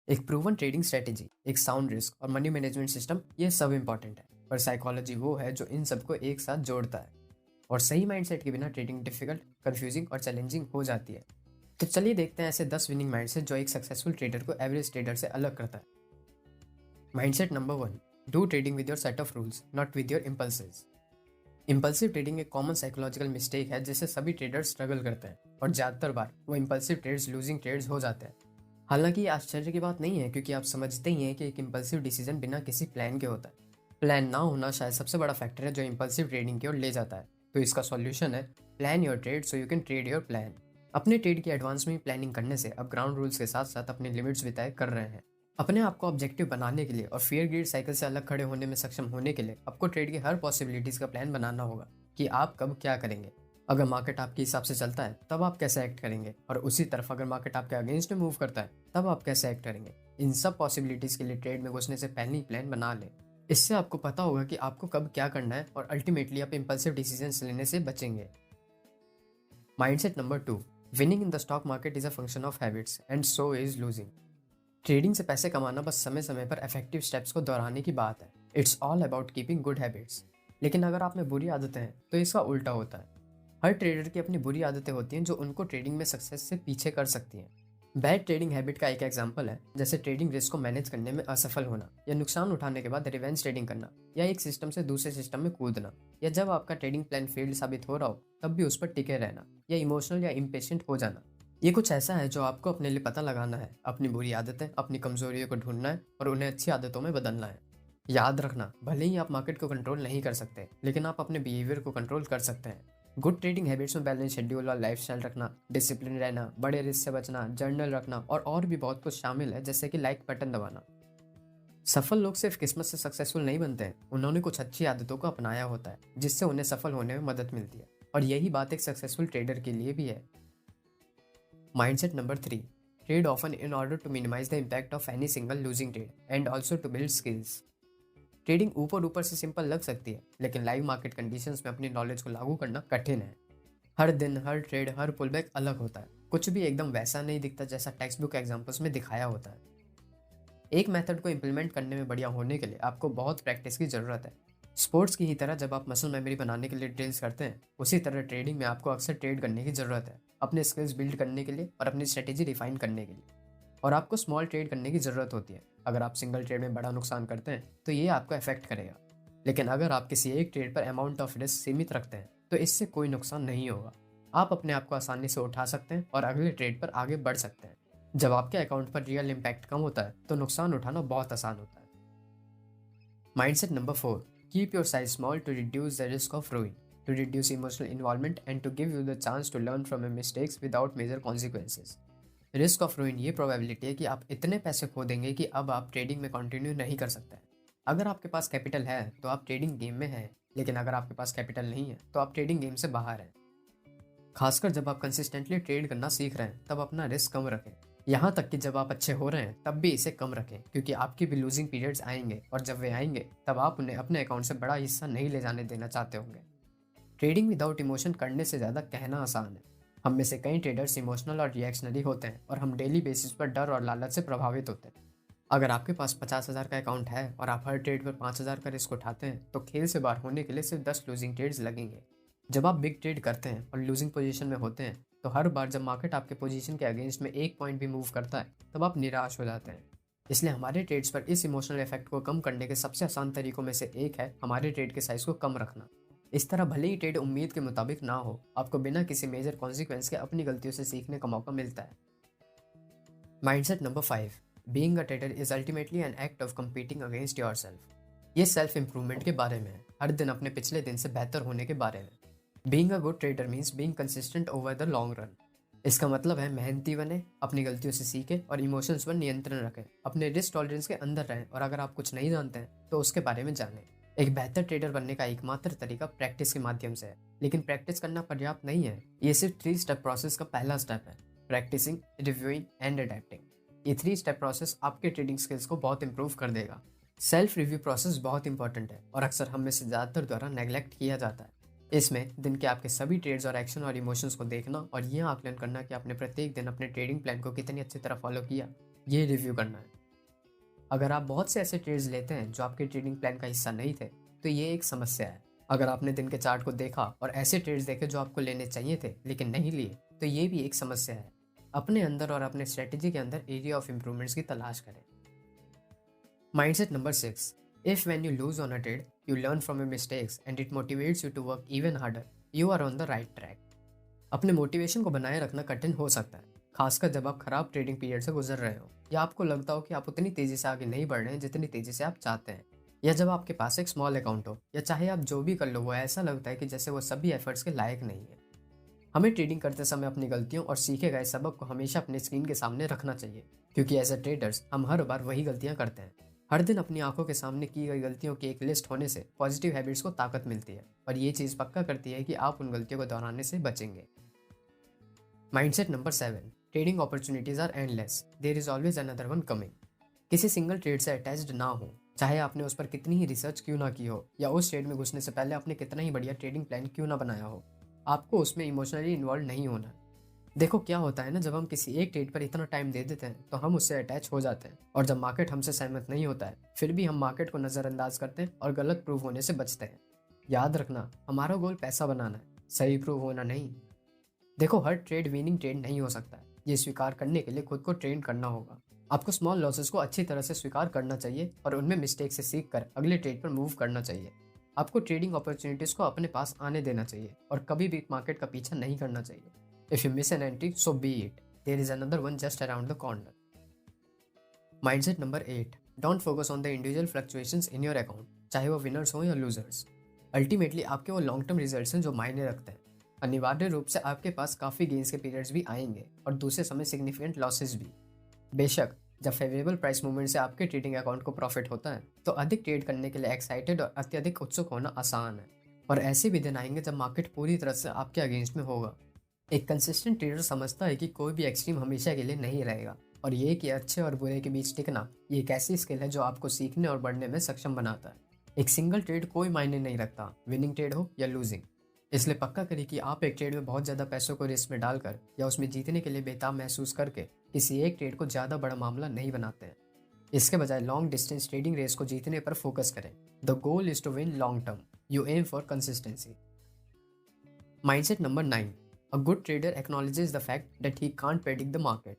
एक proven trading strategy, एक sound risk और मनी मैनेजमेंट सिस्टम, ये सब इंपॉर्टेंट है। पर साइकोलॉजी वो है जो इन सबको एक साथ जोड़ता है। और सही माइंडसेट के बिना ट्रेडिंग डिफिकल्ट, कंफ्यूजिंग और चैलेंजिंग हो जाती है। तो चलिए देखते हैं ऐसे 10 विनिंग माइंडसेट जो एक सक्सेसफुल ट्रेडर को एवरेज ट्रेडर से अलग करता है। Mindset number 1, do trading with your set of rules, not with your impulsive. Impulsive trading एक कॉमन साइकोलॉजिकल मिस्टेक है जिससे सभी ट्रेडर्स स्ट्रगल करते हैं और ज्यादातर बार वो इम्पल्सिव ट्रेड्स लूजिंग ट्रेड्स हो जाते हैं। हालांकि ये आश्चर्य की बात नहीं है, क्योंकि आप समझते ही हैं कि एक इम्पल्सिव डिसीजन बिना किसी प्लान के होता है। प्लान ना होना शायद सबसे बड़ा फैक्टर है जो इम्पल्सिव ट्रेडिंग की ओर ले जाता है। तो इसका सॉल्यूशन है, plan your trade so you can trade your plan. अपने ट्रेड की एडवांस में प्लानिंग करने से अब ग्राउंड रूल्स के साथ साथ अपने लिमिट्स भी तय कर रहे हैं। अपने आप को ऑब्जेक्टिव बनाने के लिए और फियर ग्रीड साइकिल से अलग खड़े होने में सक्षम होने के लिए आपको ट्रेड की हर पॉसिबिलिटीज का प्लान बनाना होगा कि आप कब क्या करेंगे। अगर मार्केट आपके हिसाब से चलता है तब आप कैसे एक्ट करेंगे, और उसी तरफ अगर मार्केट आपके अगेंस्ट में मूव करता है तब आप कैसे एक्ट करेंगे। इन सब पॉसिबिलिटीज के लिए ट्रेड में घुसने से पहले ही प्लान बना लें। इससे आपको पता होगा कि आपको कब क्या करना है और अल्टीमेटली आप इंपल्सिव डिसीजंस लेने से बचेंगे। Mindset number 2, winning in the stock market is a function of habits and so is losing. Trading से पैसे कमाना बस समय समय पर इफेक्टिव स्टेप्स को दोहराने की बात है। It's all about keeping good habits. लेकिन अगर आप में बुरी आदतें हैं तो इसका उल्टा होता है। हर ट्रेडर की अपनी बुरी आदतें होती हैं जो उनको ट्रेडिंग में सक्सेस से पीछे कर सकती हैं। बैड ट्रेडिंग हैबिट का एक एग्जांपल है, जैसे ट्रेडिंग रिस्क को मैनेज करने में असफल होना, या नुकसान उठाने के बाद रिवेंज ट्रेडिंग करना, या एक सिस्टम से दूसरे सिस्टम में कूदना, या जब आपका ट्रेडिंग प्लान फेल्ड साबित हो रहा हो तब भी उस पर टिके रहना, या इमोशनल या इम्पेशेंट हो जाना। ये कुछ ऐसा है जो आपको अपने लिए पता लगाना है, अपनी बुरी आदतें, अपनी कमजोरियों को ढूंढना है और उन्हें अच्छी आदतों में बदलना है। याद रखना, भले ही आप मार्केट को कंट्रोल नहीं कर सकते, लेकिन आप अपने बिहेवियर को कंट्रोल कर सकते हैं। गुड ट्रेडिंग हैबिट्स में बैलेंस शेड्यूल और लाइफस्टाइल रखना, डिसिप्लिन रहना, बड़े रिस्क से बचना, जर्नल रखना और भी बहुत कुछ शामिल है, जैसे कि लाइक बटन दबाना। सफल लोग सिर्फ किस्मत से सक्सेसफुल नहीं बनते हैं, उन्होंने कुछ अच्छी आदतों को अपनाया होता है जिससे उन्हें सफल होने में मदद मिलती है। और यही बात एक सक्सेसफुल ट्रेडर के लिए भी है। Mindset number 3, trade often in order to minimize the impact of any single losing trade and also to build skills। Trading ऊपर ऊपर से सिंपल लग सकती है, लेकिन लाइव मार्केट कंडीशंस में अपनी नॉलेज को लागू करना कठिन है। हर दिन, हर ट्रेड, हर पुलबैक अलग होता है। कुछ भी एकदम वैसा नहीं दिखता जैसा टेक्स्ट बुक एग्जाम्पल्स में दिखाया होता है। एक मेथड को इम्प्लीमेंट करने में बढ़िया होने के लिए आपको बहुत प्रैक्टिस की जरूरत है। स्पोर्ट्स की ही तरह जब आप मसल मेमोरी बनाने के लिए ड्रिल्स करते हैं, उसी तरह ट्रेडिंग में आपको अक्सर ट्रेड करने की जरूरत है, अपने स्किल्स बिल्ड करने के लिए और अपनी स्ट्रेटेजी रिफाइन करने के लिए। और आपको स्मॉल ट्रेड करने की जरूरत होती है। अगर आप सिंगल ट्रेड में बड़ा नुकसान करते हैं तो ये आपको अफेक्ट करेगा, लेकिन अगर आप किसी एक ट्रेड पर अमाउंट ऑफ रिस्क सीमित रखते हैं तो इससे कोई नुकसान नहीं होगा। आप अपने आप को आसानी से उठा सकते हैं और अगले ट्रेड पर आगे बढ़ सकते हैं। जब आपके अकाउंट पर रियल इम्पैक्ट कम होता है तो नुकसान उठाना बहुत आसान होता है। Mindset number 4, keep your size small to reduce the risk of ruin, to reduce emotional involvement and to give you the chance to learn from your mistakes without major consequences. Risk of ruin ये probability है कि आप इतने पैसे खो देंगे कि अब आप ट्रेडिंग में कंटिन्यू नहीं कर सकते हैं। अगर आपके पास कैपिटल है तो आप ट्रेडिंग गेम में हैं, लेकिन अगर आपके पास कैपिटल नहीं है तो आप ट्रेडिंग गेम से बाहर हैं। खासकर जब आप कंसिस्टेंटली ट्रेड करना सीख रहे हैं तब अपना रिस्क कम रखें। यहाँ तक कि जब आप अच्छे हो रहे हैं तब भी इसे कम रखें, क्योंकि आपकी भी लूजिंग पीरियड्स आएंगे और जब वे आएंगे तब आप उन्हें अपने अकाउंट से बड़ा हिस्सा नहीं ले जाने देना चाहते होंगे। ट्रेडिंग विदाउट इमोशन करने से ज़्यादा कहना आसान है। हम में से कई ट्रेडर्स इमोशनल और रिएक्शनरी होते हैं और हम डेली बेसिस पर डर और लालच से प्रभावित होते हैं। अगर आपके पास 50,000 का अकाउंट है और आप हर ट्रेड पर 5,000 का रिस्क उठाते हैं तो खेल से बाहर होने के लिए सिर्फ 10 लूजिंग ट्रेड्स लगेंगे। जब आप बिग ट्रेड करते हैं और लूजिंग पोजीशन में होते हैं तो हर बार जब मार्केट आपके पोजीशन के अगेंस्ट में एक पॉइंट भी मूव करता है तब आप निराश हो जाते हैं। इसलिए हमारे ट्रेड्स पर इस इमोशनल इफेक्ट को कम करने के सबसे आसान तरीकों में से एक है हमारे ट्रेड के साइज को कम रखना। इस तरह भले ही ट्रेड उम्मीद के मुताबिक ना हो, आपको बिना किसी मेजर कॉन्सिक्वेंस के अपनी गलतियों से सीखने का मौका मिलता है। Mindset number 5, being a trader is ultimately an act of competing against yourself. ये सेल्फ इंप्रूवमेंट के बारे में है, हर दिन अपने पिछले दिन से बेहतर होने के बारे में। Being a good trader means being consistent over the long run. इसका मतलब है मेहनती बने, अपनी गलतियों से सीखें और इमोशंस पर नियंत्रण रखें, अपने रिस्क टॉलरेंस के अंदर रहें और अगर आप कुछ नहीं जानते हैं तो उसके बारे में जानें। एक बेहतर ट्रेडर बनने का एकमात्र तरीका प्रैक्टिस के माध्यम से है, लेकिन प्रैक्टिस करना पर्याप्त नहीं है। ये सिर्फ 3 स्टेप प्रोसेस का पहला स्टेप है, प्रैक्टिसिंग, रिव्यूइंग एंड अडेप्टिंग। ये 3 स्टेप प्रोसेस आपके ट्रेडिंग स्किल्स को बहुत इंप्रूव कर देगा। सेल्फ रिव्यू प्रोसेस बहुत इंपॉर्टेंट है और अक्सर हम में से ज़्यादातर द्वारा नेग्लेक्ट किया जाता है। इसमें दिन के आपके सभी ट्रेड्स और एक्शन और इमोशंस को देखना और यह आकलन करना कि आपने प्रत्येक दिन अपने ट्रेडिंग प्लान को कितनी अच्छी तरह फॉलो किया, ये रिव्यू करना है। अगर आप बहुत से ऐसे ट्रेड्स लेते हैं जो आपके ट्रेडिंग प्लान का हिस्सा नहीं थे, तो ये एक समस्या है। अगर आपने दिन के चार्ट को देखा और ऐसे ट्रेड्स देखे जो आपको लेने चाहिए थे लेकिन नहीं लिए, तो ये भी एक समस्या है। अपने अंदर और अपने स्ट्रेटेजी के अंदर एरिया ऑफ इंप्रूवमेंट्स की तलाश करें। Mindset number 6, if when you lose on a trade you learn from your mistakes and it motivates you to work even harder, you are on the right track. अपने motivation को बनाए रखना कठिन हो सकता है, खासकर जब आप खराब ट्रेडिंग पीरियड से गुजर रहे हो, या आपको लगता हो कि आप उतनी तेजी से आगे नहीं बढ़ रहे हैं जितनी तेजी से आप चाहते हैं, या जब आपके पास एक स्मॉल अकाउंट हो, या चाहे आप जो भी कर लो वो ऐसा लगता है कि जैसे वो सभी एफर्ट्स के लायक नहीं है। हमें ट्रेडिंग करते समय अपनी गलतियों और सीखे गए सबक को हमेशा अपने स्क्रीन के सामने रखना चाहिए, क्योंकि एज ए ट्रेडर्स हम हर बार वही गलतियां करते हैं। हर दिन अपनी आंखों के सामने की गई गलतियों की एक लिस्ट होने से पॉजिटिव हैबिट्स को ताकत मिलती है, और ये चीज़ पक्का करती है कि आप उन गलतियों को दोहराने से बचेंगे। Mindset number 7, trading opportunities are endless, there is always another one coming. किसी सिंगल ट्रेड से अटैच्ड ना हो, चाहे आपने उस पर कितनी ही रिसर्च क्यों ना की हो, या उस ट्रेड में घुसने से पहले आपने कितना ही बढ़िया ट्रेडिंग प्लान क्यों ना बनाया हो, आपको उसमें इमोशनली इन्वॉल्व नहीं होना है। देखो क्या होता है ना, जब हम किसी एक ट्रेड पर इतना टाइम दे देते हैं तो हम उससे अटैच हो जाते हैं, और जब मार्केट हमसे सहमत नहीं होता है फिर भी हम मार्केट को नज़रअंदाज करते हैं और गलत प्रूव होने से बचते हैं। याद रखना, हमारा गोल पैसा बनाना है, सही प्रूव होना नहीं। देखो, हर ट्रेड विनिंग ट्रेड नहीं हो सकता है, ये स्वीकार करने के लिए खुद को ट्रेन करना होगा। आपको स्मॉल लॉसेस को अच्छी तरह से स्वीकार करना चाहिए और उनमें मिस्टेक से सीख कर अगले ट्रेड पर मूव करना चाहिए। आपको ट्रेडिंग अपॉर्चुनिटीज को अपने पास आने देना चाहिए और कभी भी मार्केट का पीछा नहीं करना चाहिए। If you miss an entry so be it, there is another one just around the corner. Mindset number 8, don't focus on the individual fluctuations in your account, चाहे वो विनर्स हो या लूजर्स। अल्टीमेटली आपके वो लॉन्ग टर्म रिजल्ट्स हैं जो मायने रखते हैं। अनिवार्य रूप से आपके पास काफ़ी गेंस के पीरियड्स भी आएंगे और दूसरे समय सिग्निफिकेंट लॉसेस भी। बेशक, जब फेवरेबल प्राइस मूवमेंट से आपके ट्रेडिंग अकाउंट को प्रॉफिट होता है तो अधिक ट्रेड करने के लिए एक्साइटेड और अत्यधिक उत्सुक होना आसान है, और ऐसे भी दिन आएंगे जब मार्केट पूरी तरह से आपके अगेंस्ट में होगा। एक कंसिस्टेंट ट्रेडर समझता है कि कोई भी एक्सट्रीम हमेशा के लिए नहीं रहेगा, और ये कि अच्छे और बुरे के बीच टिकना ये एक ऐसी स्किल है जो आपको सीखने और बढ़ने में सक्षम बनाता है। एक सिंगल ट्रेड कोई मायने नहीं रखता, विनिंग ट्रेड हो या लूजिंग। इसलिए पक्का करें कि आप एक ट्रेड में बहुत ज़्यादा पैसों को रिस्क में डालकर या उसमें जीतने के लिए बेताब महसूस करके किसी एक ट्रेड को ज़्यादा बड़ा मामला नहीं बनाते हैं। इसके बजाय लॉन्ग डिस्टेंस ट्रेडिंग रेस को जीतने पर फोकस करें। The goal is to win long term, you aim for consistency. Mindset number 9, a good trader acknowledges the fact that he can't predict the market.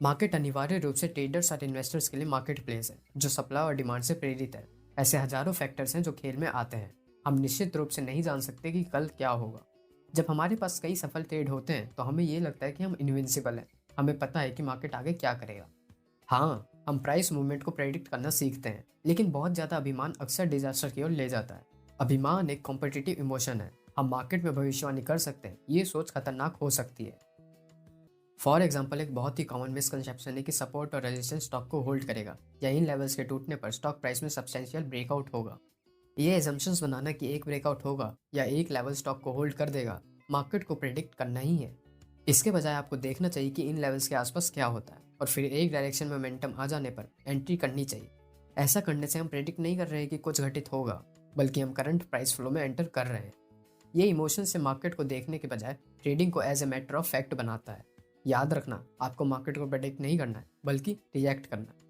Market अनिवार्य रूप से traders और investors के लिए मार्केट प्लेस है जो supply और demand से प्रेरित है। ऐसे हजारों फैक्टर्स हैं जो खेल में आते हैं। हम निश्चित रूप से नहीं जान सकते कि कल क्या होगा। जब हमारे पास कई सफल ट्रेड होते हैं तो हमें ये लगता है कि हम इनविंसिबल हैं, हमें पता है कि मार्केट आगे क्या करेगा। हाँ, हम प्राइस मूवमेंट को प्रेडिक्ट करना सीखते हैं, लेकिन बहुत ज़्यादा अभिमान अक्सर डिजास्टर की ओर ले जाता है। अभिमान एक कॉम्पिटिटिव इमोशन है। हम मार्केट में भविष्यवाणी कर सकते हैं, ये सोच खतरनाक हो सकती है। फॉर एग्जाम्पल, एक बहुत ही कॉमन मिसकंसेप्शन है कि सपोर्ट और रेजिस्टेंस स्टॉक को होल्ड करेगा, या इन लेवल्स के टूटने पर स्टॉक प्राइस में सब्सटेंशियल ब्रेकआउट होगा। ये एजम्पशंस बनाना कि एक ब्रेकआउट होगा या एक लेवल स्टॉक को होल्ड कर देगा, मार्केट को प्रेडिक्ट करना ही है। इसके बजाय आपको देखना चाहिए कि इन लेवल्स के आसपास क्या होता है, और फिर एक डायरेक्शन में मोमेंटम आ जाने पर एंट्री करनी चाहिए। ऐसा करने से हम प्रेडिक्ट नहीं कर रहे हैं कि कुछ घटित होगा, बल्कि हम करंट प्राइस फ्लो में एंटर कर रहे हैं। ये इमोशन से मार्केट को देखने के बजाय ट्रेडिंग को as a matter of fact बनाता है। याद रखना, आपको मार्केट को प्रेडिक्ट नहीं करना है, बल्कि रिएक्ट करना है।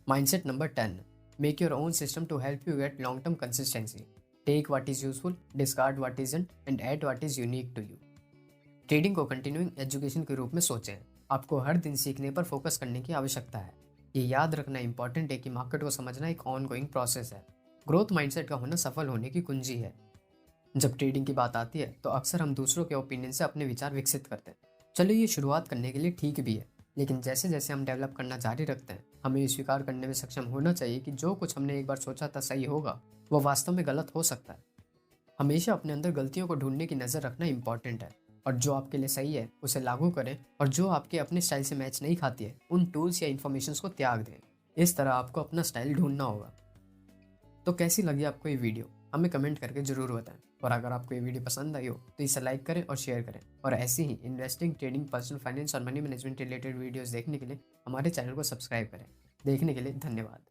Mindset number 10, make your own system to help you get long term consistency. Take what is useful, discard what isn't and add what is unique to you. Trading को continuing education के रूप में सोचें। आपको हर दिन सीखने पर फोकस करने की आवश्यकता है। ये याद रखना इंपॉर्टेंट है कि मार्केट को समझना एक ऑनगोइंग प्रोसेस है। ग्रोथ माइंडसेट का होना सफल होने की कुंजी है। जब ट्रेडिंग की बात आती है तो अक्सर हम दूसरों के ओपिनियन से अपने विचार विकसित करते हैं। चलो, ये शुरुआत करने के लिए ठीक भी है, लेकिन जैसे जैसे हम डेवलप करना जारी रखते हैं हमें ये स्वीकार करने में सक्षम होना चाहिए कि जो कुछ हमने एक बार सोचा था सही होगा वो वास्तव में गलत हो सकता है। हमेशा अपने अंदर गलतियों को ढूंढने की नज़र रखना इंपॉर्टेंट है, और जो आपके लिए सही है उसे लागू करें, और जो आपके अपने स्टाइल से मैच नहीं खाती है उन टूल्स या इन्फॉर्मेशन को त्याग दें। इस तरह आपको अपना स्टाइल ढूंढना होगा। तो कैसी लगी आपको ये वीडियो, हमें कमेंट करके ज़रूर बताएं। और अगर आपको ये वीडियो पसंद आई हो तो इसे लाइक करें और शेयर करें, और ऐसी ही इन्वेस्टिंग, ट्रेडिंग, पर्सनल फाइनेंस और मनी मैनेजमेंट रिलेटेड वीडियोस देखने के लिए हमारे चैनल को सब्सक्राइब करें। देखने के लिए धन्यवाद।